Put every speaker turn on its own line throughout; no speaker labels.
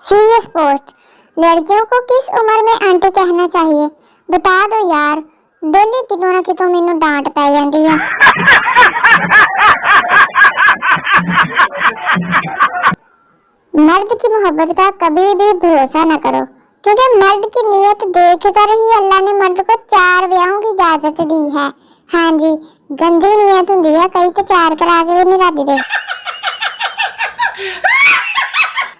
Serious post. लड़कियों को किस उम्र में आंटी कहना चाहिए? बता दो यार, डेली कितों ना कितों मैनू डांट पै जांदी है। मर्द की मोहब्बत का कभी भी भरोसा न करो, क्योंकि मर्द की नीयत देख कर ही अल्लाह ने मर्द को 4 ब्याहों की इजाजत दी है। हाँ जी, गंदी नीयत हुंदी है, कई तो 4 करा के भी नहीं राजी दे।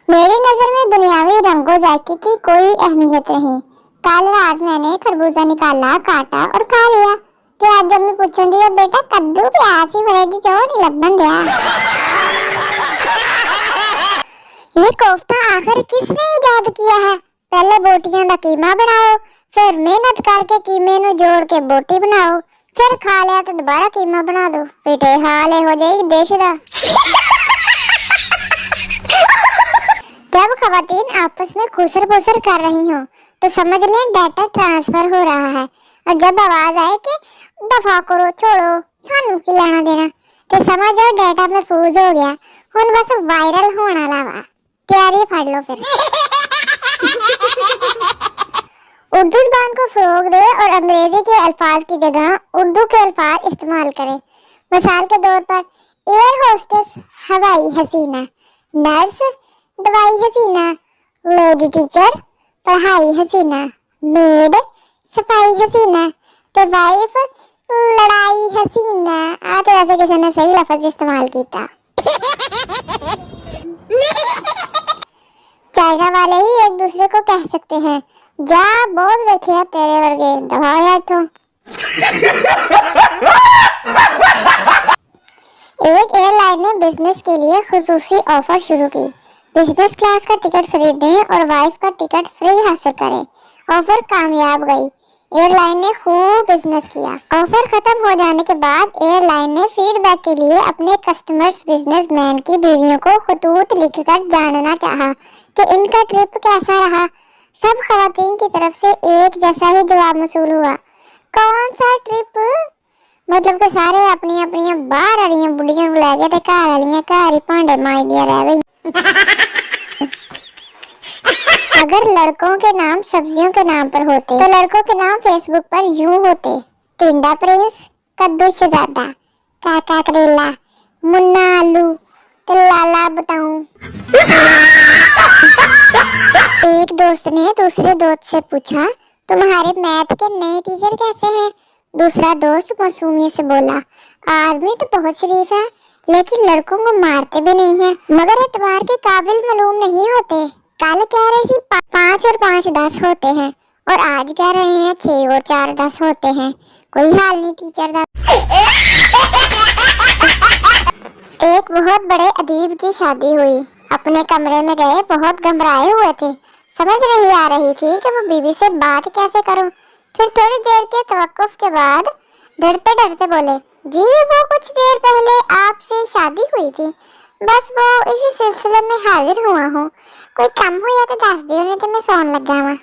मेरी नजर में दुनियावी रंगो जायके की कोई अहमियत नहीं। कल रात मैंने खरबूजा निकाला, काटा और खा लिया। तो आज जब मैं पूछन दी बेटा कद्दू प्याज ही फड़ेगी क्यों नहीं लबन दिया। ये कोफ्ता आखिर किसने इजाद किया है? पहले बोटियां दा कीमा बनाओ, फिर मेहनत करके कीमे नू जोड़ के बोटी बनाओ, फिर खा लिया तो दोबारा कीमा बना दो। बेटे हाल हो जाएगी देश दा। जब खवातीन आपस में खुसर पुसर कर रही हो तो समझ लें डाटा ट्रांसफर हो रहा है, और जब आवाज आए कि दफा करो छोड़ो सानू की लेना देना, तो समझ जाओ डाटा महफूज हो गया। हुन बस वायरल होने वाला वा, तैयारी फड़ लो फिर। उर्दू ज़बान को फरोग दे और अंग्रेजी के अल्फाज की जगह उर्दू के अल्फाज इस्तेमाल करें। मिसाल के तौर पर एयर होस्टेस हवाई हसीना, नर्स दवाई हसीना, लेडी टीचर पढ़ाई हसीना, मेड सफाई हसीना, तो वाइफ लड़ाई हसीना। आ तो वैसे किसी ने सही लफ्ज इस्तेमाल किया। चाइना वाले ही एक दूसरे को कह सकते हैं जा बहुत देखिया तेरे वर्गे दबाया तो। एक एयरलाइन ने बिजनेस के लिए खुसूसी ऑफर शुरू की। बिजनेस क्लास का टिकट खरीदें और वाइफ का टिकट फ्री हासिल करें। ऑफर कामयाब गई, एयरलाइन ने खूब बिजनेस किया। ऑफर खत्म हो जाने के बाद एयरलाइन ने फीडबैक के लिए अपने कस्टमर्स बिजनेसमैन की बीवियों को खतूत लिखकर जानना चाहा कि इनका ट्रिप कैसा रहा। सब खवातीन की तरफ से एक जैसा ही जवाब मौसूल हुआ, कौन सा ट्रिप? मतलब कि सारे अपनी अपनी बाहर वाली बुढ़ियां नूं लै गए ते घर वालियां घर ही भांडे मांजदियां रह गई। अगर लड़कों के नाम सब्जियों के नाम पर होते तो लड़कों के नाम फेसबुक पर यूं होते, टिंडा प्रिंस, कद्दू शहजादा, काका करेला, मुन्ना आलू, तो लाला बताऊं। एक दोस्त ने दूसरे दोस्त से पूछा तुम्हारे मैथ के नए टीचर कैसे हैं? दूसरा दोस्त मासूमियत से बोला आदमी तो बहुत शरीफ है, लेकिन लड़कों को मारते भी नहीं है, मगर एतबार के काबिल मालूम नहीं होते। कल कह रहे थी 5 और 5 10 होते हैं, और आज कह रहे हैं 6 और 4 10 होते हैं। कोई हाल नहीं टीचर दा। एक बहुत बड़े अदीब की शादी हुई। अपने कमरे में गए, बहुत घबराए हुए थे। समझ नहीं आ रही थी कि वो बीवी से बात कैसे करूं। फिर थोड़ी देर के तवक्कुफ के बाद डरते डरते बोले जी वो कुछ देर पहले आपसे शादी हुई थी, बस वो इसी सिलसिले में हाजिर हुआ हूँ। कोई कम हो या तो दस दियो, नहीं तो मैं सोन लगा हुआ।